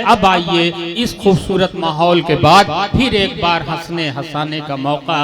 अब आइए इस खूबसूरत माहौल के बाद फिर एक बार हंसने हंसाने का मौका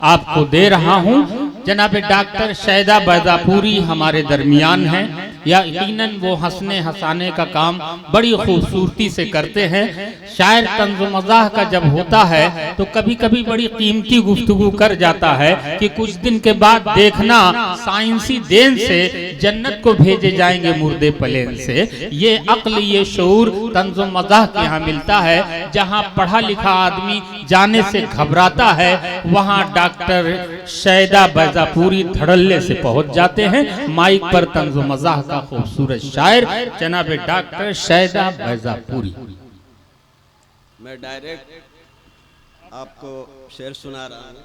आपको दे रहा हूं। जनाब डॉक्टर शैदा बैजापुरी हमारे दरमियान हैं। यकीनन वो हंसने हंसाने का काम बड़ी खूबसूरती से करते हैं। शायर तंज़ मज़ाह का जब होता है तो कभी कभी बड़ी कीमती गुफ्तगू कर जाता है कि कुछ दिन के बाद देखना साइंसी देन से जन्नत को भेजे जाएंगे मुर्दे प्लेन से। ये अक्ल ये शऊर तंज़ मज़ाह के यहाँ मिलता है। जहाँ पढ़ा लिखा आदमी जाने से घबराता है वहाँ डॉक्टर शैदा बैजापुरी धड़ल्ले से पहुंच जाते हैं। माइक पर तंज़ मज़ाह का खूबसूरत शायर जनाब डॉक्टर शैदा बैजापुरी। मैं डायरेक्ट आपको शेर सुना रहा हूँ।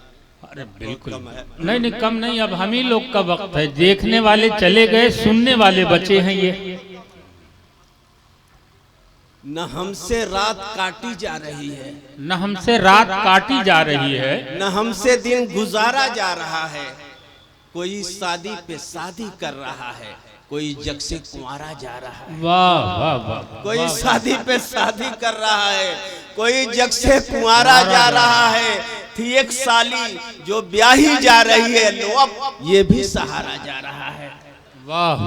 अरे बिल्कुल नहीं कम नहीं, अब हम ही लोग का वक्त है। देखने वाले चले गए, सुनने वाले बचे हैं। ये न हमसे रात काटी जा रही है, न हमसे रात काटी जा रही है, न हमसे दिन गुजारा जा रहा है। कोई शादी पे शादी कर रहा है, कोई जग से कुंवारा जा रहा है। वाह वाह वाह। कोई शादी पे शादी कर रहा है, कोई जग से कुंवारा जा रहा है। थी एक साली जो ब्याही जा रही है, लो अब ये भी सहारा जा रहा है।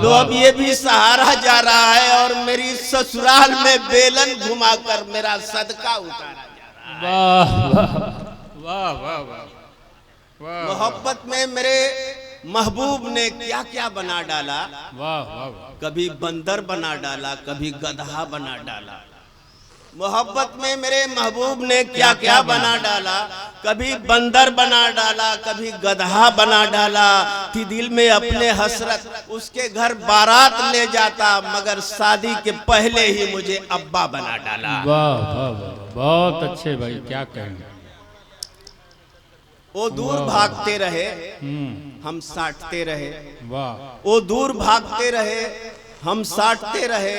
लो अब ये भी सहारा जा रहा है। और मेरी ससुराल में बेलन घुमाकर मेरा सदका उतारा जा रहा है। वाह वाह वाह। मोहब्बत में मेरे महबूब ने क्या क्या बना डाला। वाह वाह। कभी बंदर बना डाला, कभी गधा बना डाला। मोहब्बत में मेरे महबूब ने क्या क्या बना डाला। कभी बंदर बना डाला, कभी गधा बना डाला। थी दिल में अपने हसरत, उसके घर बारात ले जाता, मगर शादी के पहले ही मुझे अब्बा बना डाला। वाह वाह वाह, बहुत अच्छे भाई, क्या कहेंगे। वो दूर भागते रहे, हम साटते रहे। वाह। वो दूर भागते रहे, हम साटते रहे।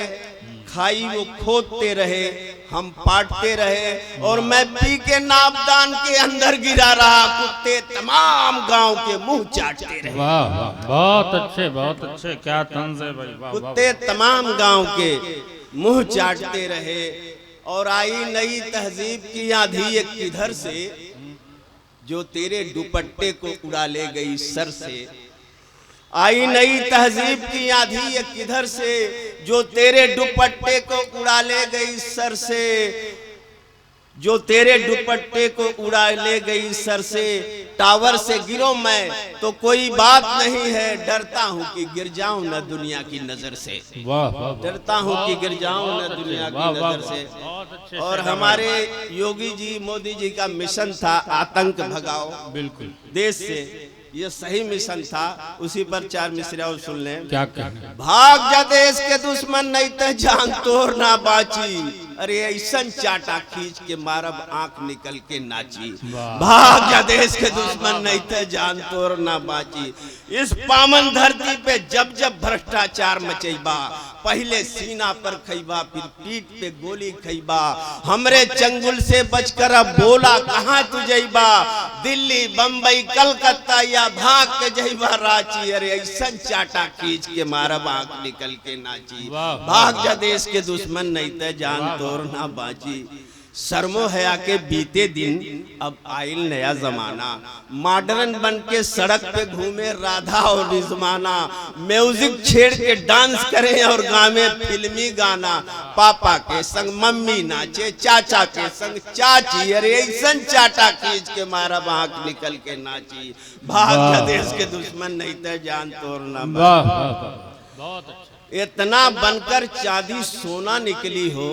खाई वो खोदते रहे, हम पाटते रहे। और मैं पी के नाबदान के अंदर गिरा रहा, कुत्ते तमाम गांव के मुंह चाटते रहे। वाह वाह, बहुत अच्छे बहुत अच्छे, क्या तंज है भाई। वाह, कुत्ते तमाम गांव के मुंह चाटते रहे। और आई नई तहजीब की आंधी एक किधर से, जो तेरे दुपट्टे को उड़ा ले गई सर से। आई नई तहजीब की आंधी ये किधर से, जो तेरे दुपट्टे को उड़ा ले गई सर से। जो तेरे दुपट्टे को उड़ा ले गई सर से। टावर से गिरो मैं तो कोई बात नहीं है, डरता हूँ कि गिर जाऊं न दुनिया की नजर से। डरता हूँ कि गिर जाऊं न दुनिया की नजर से। और हमारे योगी जी मोदी जी का मिशन था आतंक भगाओ बिल्कुल देश से। ये सही मिशन था। उसी पर चार मिसरा और सुन लें। क्या कहना। भाग जा देश के दुश्मन, नहीं तो जान तोड़ ना बाची। अरे ऐसा चाटा खींच के मारब आंख निकल के नाची। भाग जा देश के दुश्मन, नहीं तो जान तोड़ ना बाची। इस पावन धरती पे जब जब भ्रष्टाचार मचेबा, पहले सीना पर खैबा, फिर पीठ पे गोली खैबा। हमरे चंगुल से बचकर अब बोला कहाँ तू जैबा। दिल्ली बम्बई कलकत्ता या भाग के जैबा रांची। अरे ऐसा चाटा खींच के मारब आंख निकल के नाची। भाग जा देश के दुश्मन, नहीं तो जान तोड़ ना बाची। शर्मो हया के बीते दिन, अब आइल नया जमाना। मॉडर्न बन के सड़क पे घूमे राधा और रिजवाना। म्यूजिक छेड़ के डांस करें और गावे फिल्मी गाना। पापा के संग मम्मी नाचे, चाचा के संग चाची। अरे ऐसा चाटा खींच के मारा आंख निकल के नाची। भाग जा देश के दुश्मन, नहीं तो जान तोड़ना। बहुत अच्छा। इतना बनकर चांदी सोना निकली हो,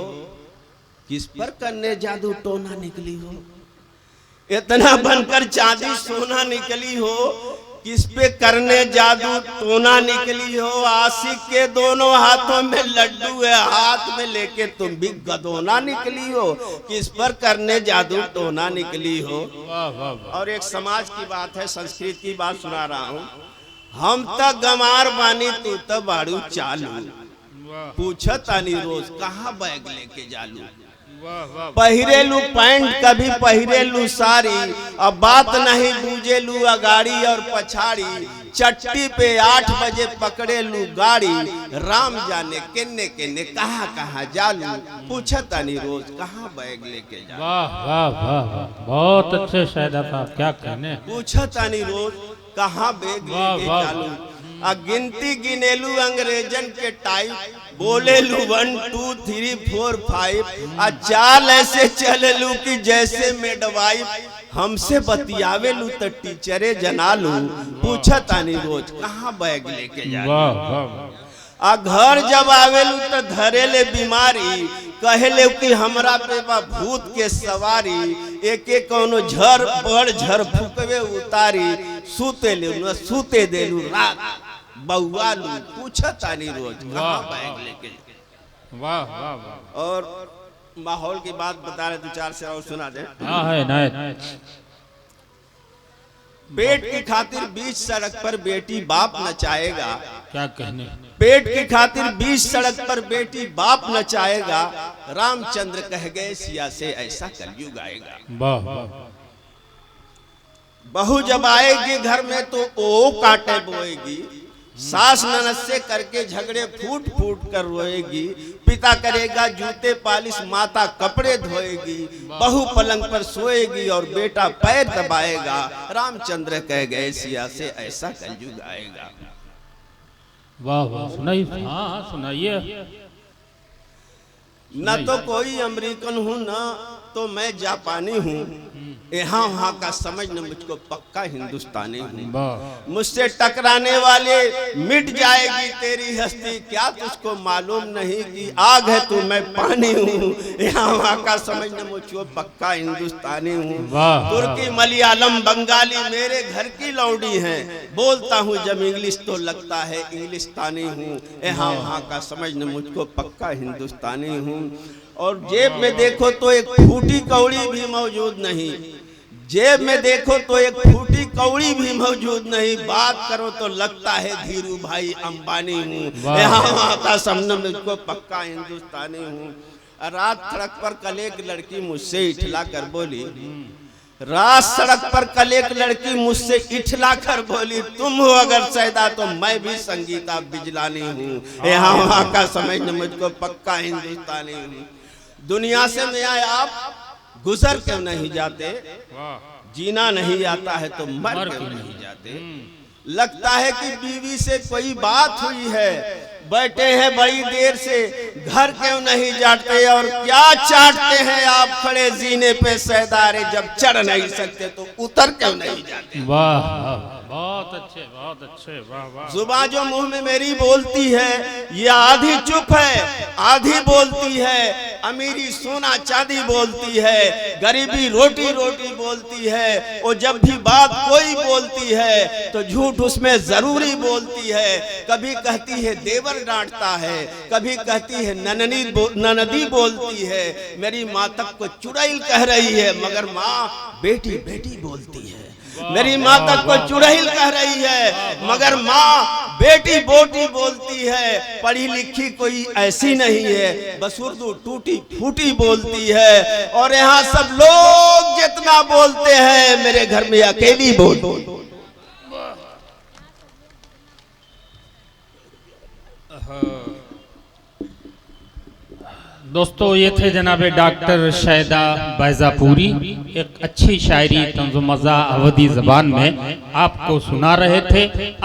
किस पर करने जादू टोना निकली हो। इतना बनकर चांदी सोना निकली हो, किस पे करने जादू टोना निकली हो। आशिक के दोनों हाथों में लड्डू है, हाथ में लेके तुम भी गदोना निकली हो। किस पर करने जादू टोना निकली हो। और एक समाज की बात है, संस्कृत की बात सुना रहा हूँ। हम तक गमार बानी, तू तो बाड़ू चालू। पूछत आनी रोज कहाँ बैग लेके जालू। पहिरेलू पैंट कभी पहिरेलू साड़ी, अब बात नहीं दूजेलू अगाड़ी और पछाड़ी, चट्टी पे 8 बजे पकड़ेलू गाड़ी, राम जाने किन्ने किन्ने कहाँ कहाँ जालू, पूछता नहीं रोज कहाँ बैग लेके जा। वाह वाह वाह वाह, बहुत अच्छे शायदा साहब, क्या कहने। पूछता नहीं रोज कहाँ बैग लेके जालू, आ गिनती गिनेलू अंग्रेजन के टाइप, बोलेलू 1 2 3 4 5, आ चाल ऐसे चलेलू कि जैसे मेडवाइफ, हमसे बतियावेलू तो टीचरे जनालू, पूछता नहीं रोज कहाँ बैग लेके जा। वाह वाह वाह। आ घर जब आवेलू तो धरेले बीमारी, कहेले कि हमरा पे बा भूत के सवारी, एक एक कोनो झर बड़ झर फुकवे उतारी, सूते ले सूते देलू रात बउआलू, पूछता नहीं रोज कहाँ बैग लेके। वाह वाह वाह। और माहौल की बात बता रहे, 2-4 से और सुना दे। हाँ है ना। पेट की खातिर बीच सड़क पर बेटी बाप नचाएगा, क्या कहने। पेट की खातिर बीच सड़क पर बेटी बाप नचाएगा, रामचंद्र कह गए सिया से ऐसा कलयुग आएगा। वाह वाह। बहू जब आएगी घर में तो ओ कांटे बोएगी, सास ननद से करके झगड़े फूट फूट कर रोएगी, पिता करेगा जूते पालिश, माता कपड़े धोएगी, बहू पलंग पर सोएगी और बेटा पैर दबाएगा, रामचंद्र कह गए सिया से ऐसा कलयुग आएगा। वाह वाह, सुनाइए। हाँ सुनाइए। न तो कोई अमेरिकन हूँ न तो मैं जापानी हूँ, यहाँ वहाँ का समझना मुझको पक्का हिंदुस्तानी हूँ, मुझसे टकराने वाले मिट जाएगी तेरी हस्ती, क्या तुझको मालूम नहीं कि आग है तू मैं पानी हूँ, यहाँ वहाँ का समझना मुझको पक्का हिंदुस्तानी हूँ। तुर्की मलयालम बंगाली मेरे घर की लौंडी हैं, बोलता हूँ जब इंग्लिश तो लगता है इंग्लिस्तानी हूँ, यहाँ वहाँ का समझना मुझको पक्का हिंदुस्तानी हूँ। और जेब में देखो तो एक फूटी कौड़ी भी मौजूद नहीं, जेब में देखो तो एक फूटी कौड़ी भी मौजूद नहीं, बात करो तो लगता है धीरू भाई अंबानी हूँ, यहाँ वहाँ का समझना मुझको पक्का हिंदुस्तानी हूँ। रात सड़क पर कल एक लड़की मुझसे इठला कर बोली, रात सड़क पर कल एक लड़की मुझसे इठला कर बोली, तुम हो अगर सैदा तो मैं भी संगीता बिजलानी हूँ, यहाँ वहाँ का समझना मुझको पक्का हिंदुस्तानी हूँ। दुनिया से मैं आए आप गुजर क्यों नहीं जाते, जीना नहीं आता है तो मर क्यों नहीं जाते। लगता है कि बीवी से कोई बात हुई है, बैठे हैं बड़ी देर से घर क्यों नहीं जाते, और क्या चाटते हैं आप खड़े जीने पे सैदारे, जब चढ़ नहीं सकते तो उतर क्यों नहीं जाते। वाह बहुत अच्छे बहुत अच्छे। वाह वाह। जुबान जो मुंह में मेरी बोलती है ये आधी चुप है आधी बोलती है, अमीरी सोना चांदी बोलती है, गरीबी रोटी रोटी बोलती है, और जब भी बात कोई बोलती है तो झूठ उसमें जरूरी बोलती है। कभी कहती है देवर डांटता है, कभी कहती है ननदी बोलती है, मेरी माँ तक को चुड़ैल कह रही है मगर माँ बेटी बेटी बोलती है, मेरी माँ तक को चुड़ैल कह रही है मगर माँ बेटी बोटी बोलती है। पढ़ी लिखी कोई ऐसी नहीं है, बस उर्दू टूटी फूटी बोलती है, और यहाँ सब लोग जितना बोलते हैं मेरे घर में अकेली बोल। दोस्तों ये थे जनाबे डॉक्टर शैदा बैजापुरी, एक अच्छी शायरी तंज़ो मज़ा अवधी ज़बान में आपको सुना रहे थे।